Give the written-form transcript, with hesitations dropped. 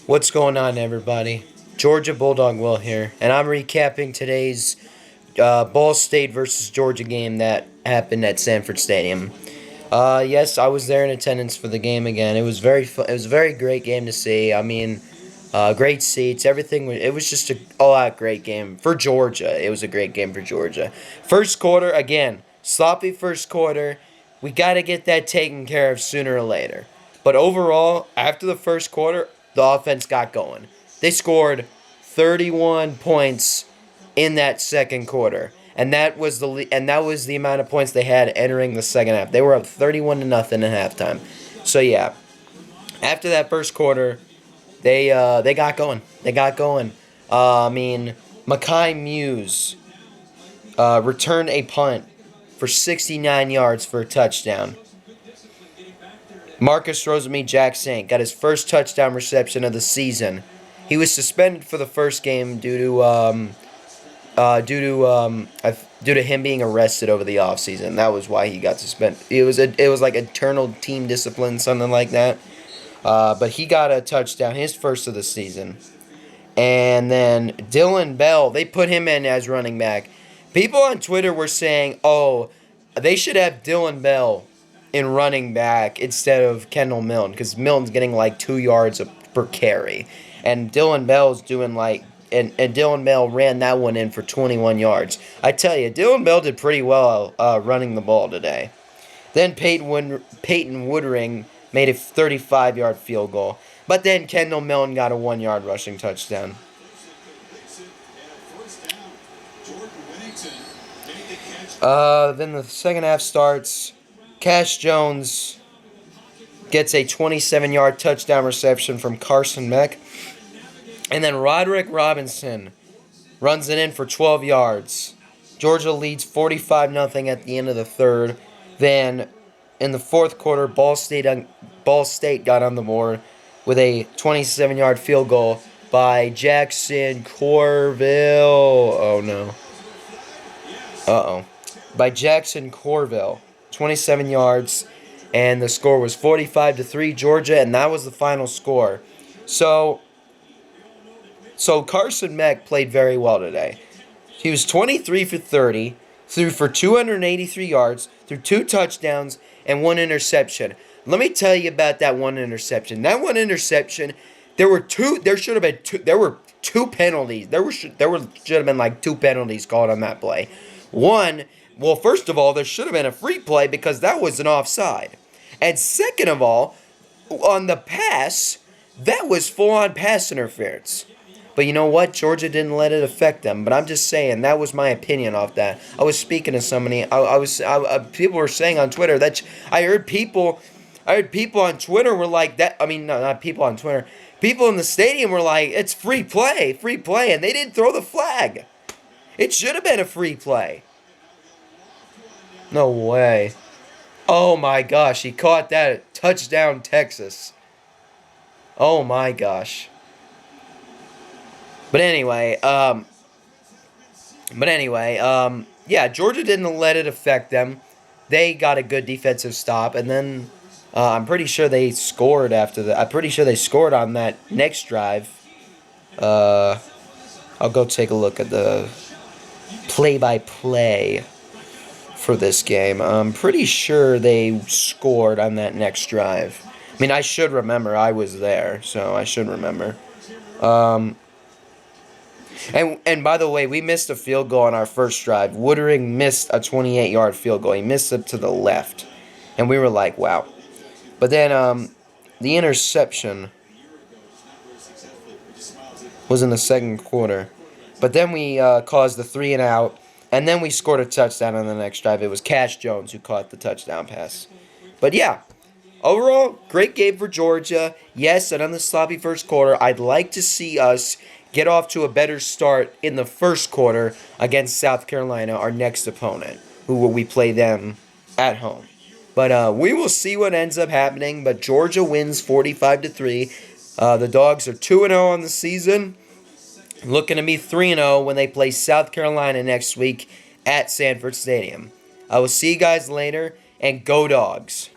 What's going on, everybody? Georgia Bulldog Will here, and I'm recapping today's Ball State versus Georgia game that happened at Sanford Stadium. Yes, I was there in attendance for the game again. It was It was a very great game to see. I mean, great seats, everything. It was just a all-out great game for Georgia. It was a great game for Georgia. First quarter, again, sloppy first quarter. We got to get that taken care of sooner or later. But overall, after the first quarter, the offense got going. They scored 31 points in that second quarter, and that was the amount of points they had entering the second half. They were up 31-0 at halftime. So yeah, after that first quarter, they got going. They got going. Mekhi Mews returned a punt for 69 yards for a touchdown. Rosemy-Jacksaint got his first touchdown reception of the season. He was suspended for the first game due to him being arrested over the offseason. That was why he got suspended. It was like internal team discipline, something like that. But he got a touchdown, his first of the season. And then Dillon Bell, they put him in as running back. People on Twitter were saying, "Oh, they should have Dillon Bell in running back instead of Kendall Milton, because Milton's getting like 2 yards per carry, and Dillon Bell's doing like and Dillon Bell ran that one in for 21 yards. I tell you, Dillon Bell did pretty well running the ball today. Then Peyton Woodring made a 35-yard field goal, but then Kendall Milton got a 1-yard rushing touchdown. Then the second half starts. Cash Jones gets a 27-yard touchdown reception from Carson Beck. And then Roderick Robinson runs it in for 12 yards. Georgia leads 45-0 at the end of the third. Then in the fourth quarter, Ball State got on the board with a 27-yard field goal by Jackson Corville. Oh, no. By Jackson Corville. 27 yards, and the score was 45-3 Georgia, and that was the final score. So Carson Beck played very well today. He was 23 for 30, threw for 283 yards, threw 2 touchdowns, and 1 interception. Let me tell you about that 1 interception. That 1 interception, there were 2 penalties. There should have been like 2 penalties called on that play. One, well, first of all, there should have been a free play because that was an offside. And second of all, on the pass, that was full-on pass interference. But you know what? Georgia didn't let it affect them. But I'm just saying, that was my opinion off that. I was speaking to somebody. People were saying on Twitter that I heard people on Twitter were like that. I mean, no, not people on Twitter. People in the stadium were like, it's free play, and they didn't throw the flag. It should have been a free play. No way. Oh my gosh, he caught that. Touchdown, Texas. Oh my gosh. But anyway, yeah, Georgia didn't let it affect them. They got a good defensive stop, and then I'm pretty sure they scored after that. I'm pretty sure they scored on that next drive. I'll go take a look at the play-by-play for this game. I'm pretty sure they scored on that next drive. I mean, I should remember. I was there, so I should remember. And by the way, we missed a field goal on our first drive. Woodring missed a 28-yard field goal. He missed it to the left, and we were like, wow. But then the interception was in the second quarter. But then we caused the 3-and-out. And then we scored a touchdown on the next drive. It was Cash Jones who caught the touchdown pass. But yeah, overall, great game for Georgia. Yes, and on the sloppy first quarter, I'd like to see us get off to a better start in the first quarter against South Carolina, our next opponent, who will we play them at home. But we will see what ends up happening. But Georgia wins 45-3. The Dogs are 2-0 on the season. Looking to be 3-0 when they play South Carolina next week at Sanford Stadium. I will see you guys later, and go Dogs.